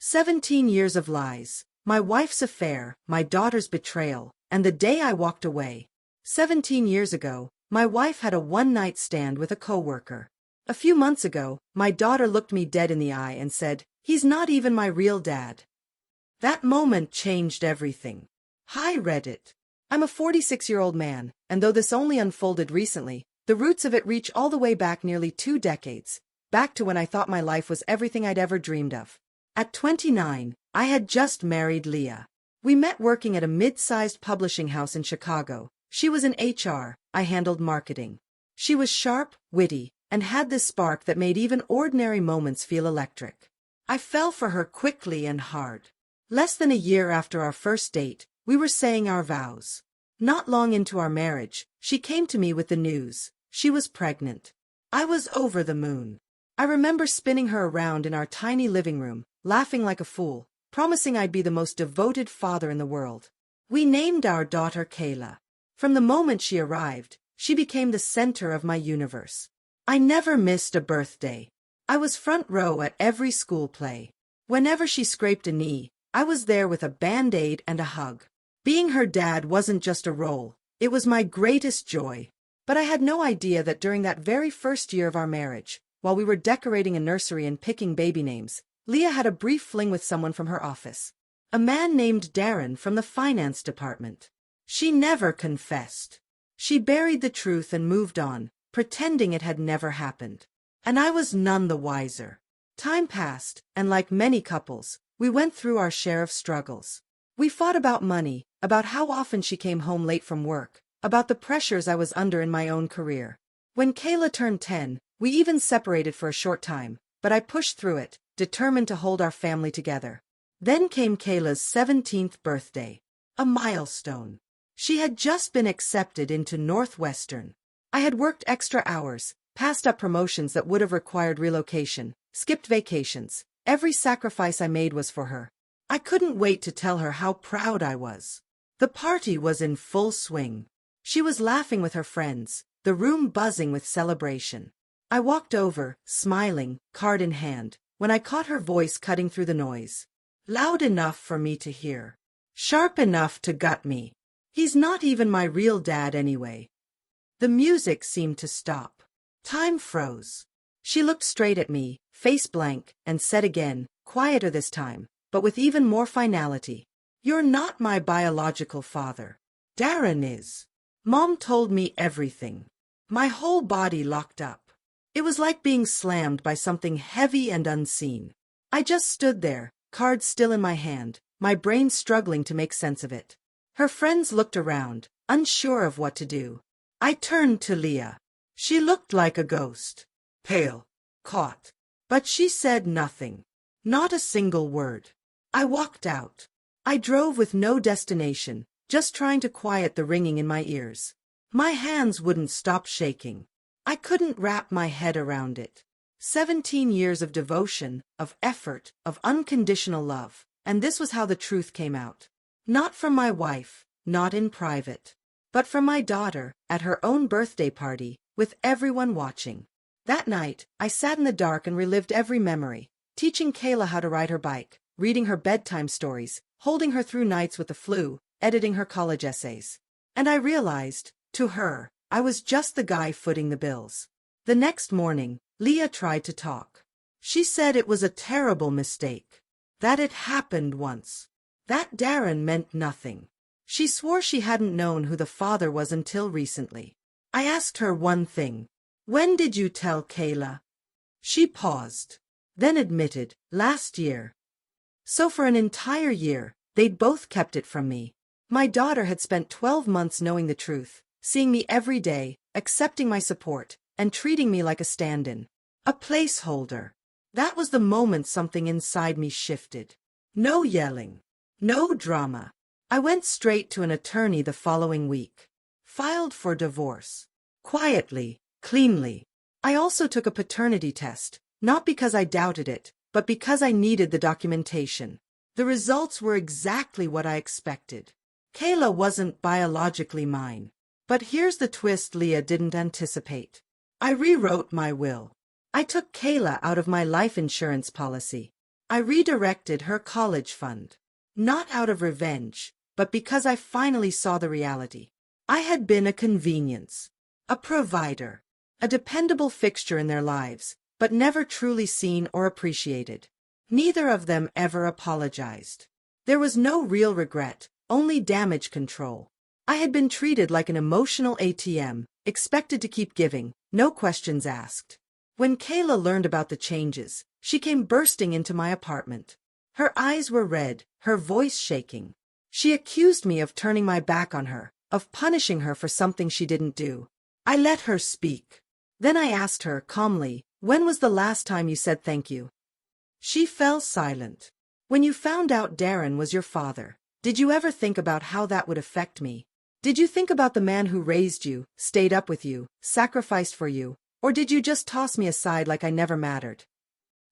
17 years of lies, my wife's affair, my daughter's betrayal, and the day I walked away. 17 years ago, my wife had a one-night stand with a coworker. A few months ago, my daughter looked me dead in the eye and said, "He's not even my real dad." That moment changed everything. Hi Reddit. I'm a 46-year-old man, and though this only unfolded recently, the roots of it reach all the way back nearly 2 decades, back to when I thought my life was everything I'd ever dreamed of. At 29, I had just married Leah. We met working at a mid-sized publishing house in Chicago. She was in HR, I handled marketing. She was sharp, witty, and had this spark that made even ordinary moments feel electric. I fell for her quickly and hard. Less than a year after our first date, we were saying our vows. Not long into our marriage, she came to me with the news. She was pregnant. I was over the moon. I remember spinning her around in our tiny living room, laughing like a fool, promising I'd be the most devoted father in the world. We named our daughter Kayla. From the moment she arrived, she became the center of my universe. I never missed a birthday. I was front row at every school play. Whenever she scraped a knee, I was there with a Band-Aid and a hug. Being her dad wasn't just a role, it was my greatest joy. But I had no idea that during that very first year of our marriage, while we were decorating a nursery and picking baby names, Leah had a brief fling with someone from her office. A man named Darren from the finance department. She never confessed. She buried the truth and moved on, pretending it had never happened. And I was none the wiser. Time passed, and like many couples, we went through our share of struggles. We fought about money, about how often she came home late from work, about the pressures I was under in my own career. When Kayla turned 10, we even separated for a short time, but I pushed through it, determined to hold our family together. Then came Kayla's 17th birthday. A milestone. She had just been accepted into Northwestern. I had worked extra hours, passed up promotions that would have required relocation, skipped vacations. Every sacrifice I made was for her. I couldn't wait to tell her how proud I was. The party was in full swing. She was laughing with her friends, the room buzzing with celebration. I walked over, smiling, card in hand, when I caught her voice cutting through the noise. Loud enough for me to hear. Sharp enough to gut me. "He's not even my real dad anyway." The music seemed to stop. Time froze. She looked straight at me, face blank, and said again, quieter this time, but with even more finality, "You're not my biological father. Darren is." Mom told me everything. My whole body locked up. It was like being slammed by something heavy and unseen. I just stood there, cards still in my hand, my brain struggling to make sense of it. Her friends looked around, unsure of what to do. I turned to Leah. She looked like a ghost. Pale. Caught. But she said nothing. Not a single word. I walked out. I drove with no destination, just trying to quiet the ringing in my ears. My hands wouldn't stop shaking. I couldn't wrap my head around it. 17 years of devotion, of effort, of unconditional love, and this was how the truth came out. Not from my wife, not in private, but from my daughter, at her own birthday party, with everyone watching. That night, I sat in the dark and relived every memory, teaching Kayla how to ride her bike, reading her bedtime stories, holding her through nights with the flu, editing her college essays. And I realized, to her, I was just the guy footing the bills. The next morning, Leah tried to talk. She said it was a terrible mistake. That it happened once. That Darren meant nothing. She swore she hadn't known who the father was until recently. I asked her one thing. "When did you tell Kayla?" She paused, then admitted, "Last year." So for an entire year, they'd both kept it from me. My daughter had spent 12 months knowing the truth, seeing me every day, accepting my support, and treating me like a stand-in. A placeholder. That was the moment something inside me shifted. No yelling. No drama. I went straight to an attorney the following week. Filed for divorce. Quietly, cleanly. I also took a paternity test, not because I doubted it, but because I needed the documentation. The results were exactly what I expected. Kayla wasn't biologically mine. But here's the twist Leah didn't anticipate. I rewrote my will. I took Kayla out of my life insurance policy. I redirected her college fund. Not out of revenge, but because I finally saw the reality. I had been a convenience, a provider, a dependable fixture in their lives, but never truly seen or appreciated. Neither of them ever apologized. There was no real regret, only damage control. I had been treated like an emotional ATM, expected to keep giving, no questions asked. When Kayla learned about the changes, she came bursting into my apartment. Her eyes were red, her voice shaking. She accused me of turning my back on her, of punishing her for something she didn't do. I let her speak. Then I asked her, calmly, "When was the last time you said thank you?" She fell silent. "When you found out Darren was your father, did you ever think about how that would affect me? Did you think about the man who raised you, stayed up with you, sacrificed for you, or did you just toss me aside like I never mattered?"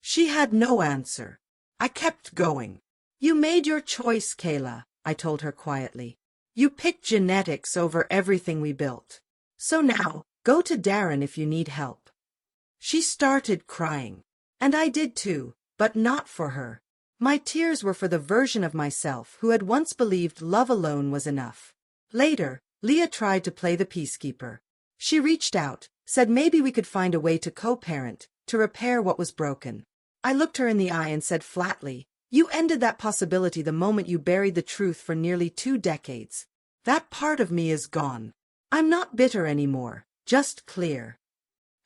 She had no answer. I kept going. "You made your choice, Kayla," I told her quietly. "You picked genetics over everything we built. So now, go to Darren if you need help." She started crying. And I did too, but not for her. My tears were for the version of myself who had once believed love alone was enough. Later, Leah tried to play the peacekeeper. She reached out, said maybe we could find a way to co-parent, to repair what was broken. I looked her in the eye and said flatly, "You ended that possibility the moment you buried the truth for nearly 2 decades. That part of me is gone. I'm not bitter anymore, just clear."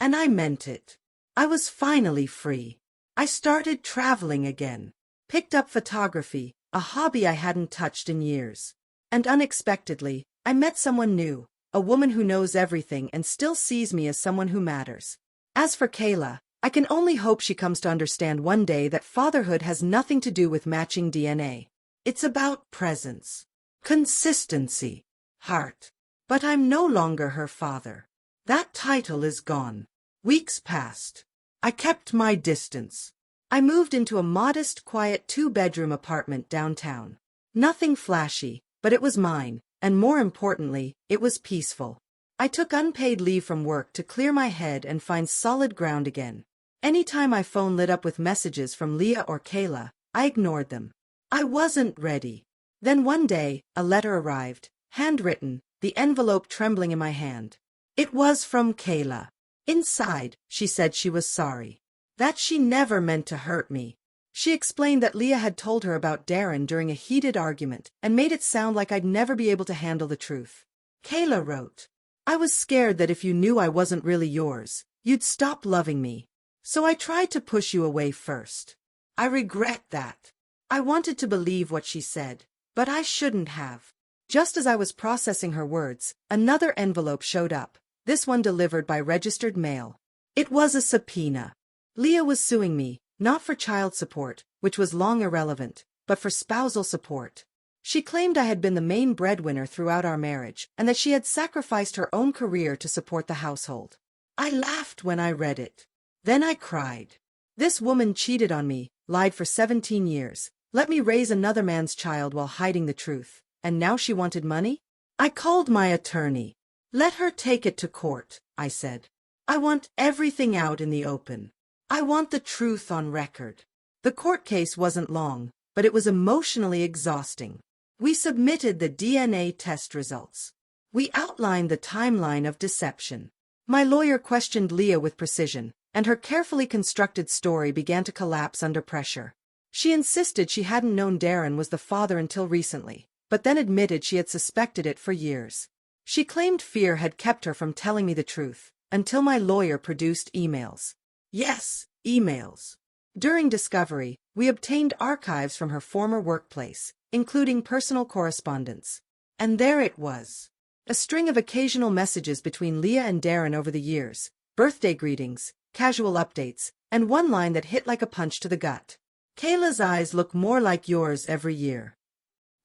And I meant it. I was finally free. I started traveling again. Picked up photography, a hobby I hadn't touched in years. And unexpectedly, I met someone new, a woman who knows everything and still sees me as someone who matters. As for Kayla, I can only hope she comes to understand one day that fatherhood has nothing to do with matching DNA. It's about presence, consistency, heart. But I'm no longer her father. That title is gone. Weeks passed. I kept my distance. I moved into a modest, quiet 2-bedroom apartment downtown. Nothing flashy, but it was mine, and more importantly, it was peaceful. I took unpaid leave from work to clear my head and find solid ground again. Anytime my phone lit up with messages from Leah or Kayla, I ignored them. I wasn't ready. Then one day, a letter arrived, handwritten, the envelope trembling in my hand. It was from Kayla. Inside, she said she was sorry. That she never meant to hurt me. She explained that Leah had told her about Darren during a heated argument and made it sound like I'd never be able to handle the truth. Kayla wrote, "I was scared that if you knew I wasn't really yours, you'd stop loving me. So I tried to push you away first. I regret that. I wanted to believe what she said, but I shouldn't have." Just as I was processing her words, another envelope showed up, this one delivered by registered mail. It was a subpoena. Leah was suing me, not for child support, which was long irrelevant, but for spousal support. She claimed I had been the main breadwinner throughout our marriage, and that she had sacrificed her own career to support the household. I laughed when I read it. Then I cried. This woman cheated on me, lied for 17 years, let me raise another man's child while hiding the truth, and now she wanted money? I called my attorney. "Let her take it to court," I said. "I want everything out in the open. I want the truth on record." The court case wasn't long, but it was emotionally exhausting. We submitted the DNA test results. We outlined the timeline of deception. My lawyer questioned Leah with precision, and her carefully constructed story began to collapse under pressure. She insisted she hadn't known Darren was the father until recently, but then admitted she had suspected it for years. She claimed fear had kept her from telling me the truth, until my lawyer produced emails. Yes, emails. During discovery, we obtained archives from her former workplace, including personal correspondence. And there it was. A string of occasional messages between Leah and Darren over the years, birthday greetings, casual updates, and one line that hit like a punch to the gut. "Kayla's eyes look more like yours every year."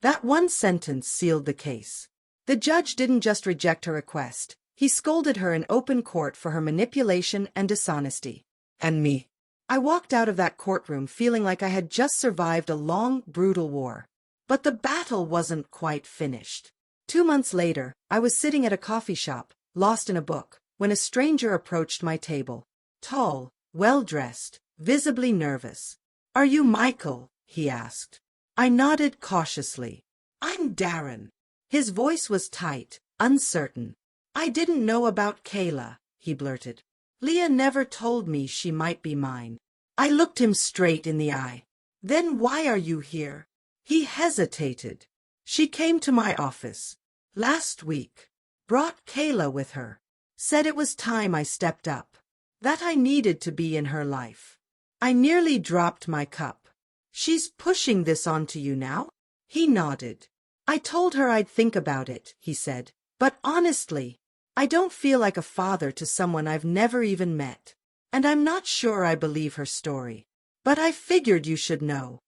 That one sentence sealed the case. The judge didn't just reject her request, he scolded her in open court for her manipulation and dishonesty. And me. I walked out of that courtroom feeling like I had just survived a long, brutal war. But the battle wasn't quite finished. 2 months later, I was sitting at a coffee shop, lost in a book, when a stranger approached my table. Tall, well-dressed, visibly nervous. "Are you Michael?" he asked. I nodded cautiously. "I'm Darren." His voice was tight, uncertain. "I didn't know about Kayla," he blurted. "Leah never told me she might be mine." I looked him straight in the eye. "Then why are you here?" He hesitated. "She came to my office last week. Brought Kayla with her. Said it was time I stepped up. That I needed to be in her life." I nearly dropped my cup. "She's pushing this onto you now?" He nodded. "I told her I'd think about it," he said. "But honestly, I don't feel like a father to someone I've never even met. And I'm not sure I believe her story. But I figured you should know."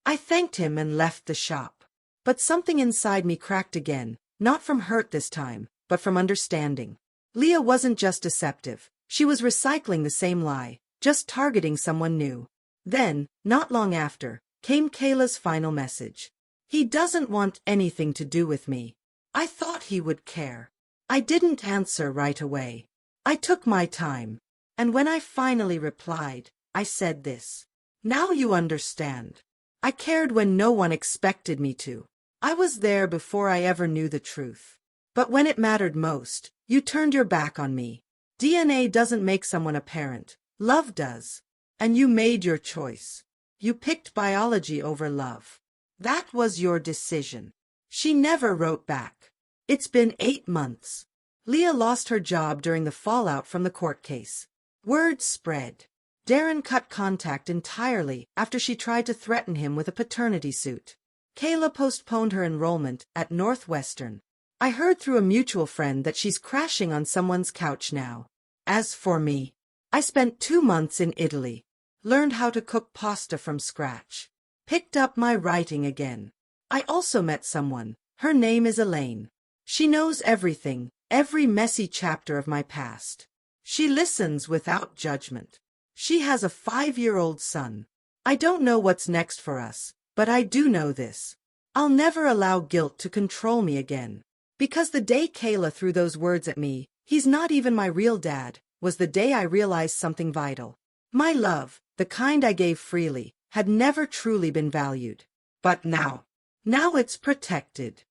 I thanked him and left the shop. But something inside me cracked again, not from hurt this time, but from understanding. Leah wasn't just deceptive. She was recycling the same lie, just targeting someone new. Then, not long after, came Kayla's final message. "He doesn't want anything to do with me." I thought he would care. I didn't answer right away. I took my time. And when I finally replied, I said this: "Now you understand. I cared when no one expected me to. I was there before I ever knew the truth. But when it mattered most, you turned your back on me. DNA doesn't make someone a parent. Love does. And you made your choice. You picked biology over love. That was your decision." She never wrote back. It's been 8 months. Leah lost her job during the fallout from the court case. Word spread. Darren cut contact entirely after she tried to threaten him with a paternity suit. Kayla postponed her enrollment at Northwestern. I heard through a mutual friend that she's crashing on someone's couch now. As for me, I spent 2 months in Italy, learned how to cook pasta from scratch, picked up my writing again. I also met someone. Her name is Elaine. She knows everything, every messy chapter of my past. She listens without judgment. She has a 5-year-old son. I don't know what's next for us, but I do know this: I'll never allow guilt to control me again. Because the day Kayla threw those words at me, "He's not even my real dad," was the day I realized something vital. My love, the kind I gave freely, had never truly been valued. But now it's protected.